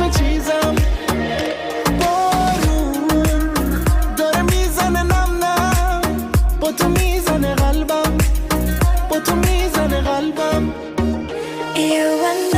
همه چیزم بارون داره میزنه نم نم با تو میزنه قلبم با تو میزنه قلبم You and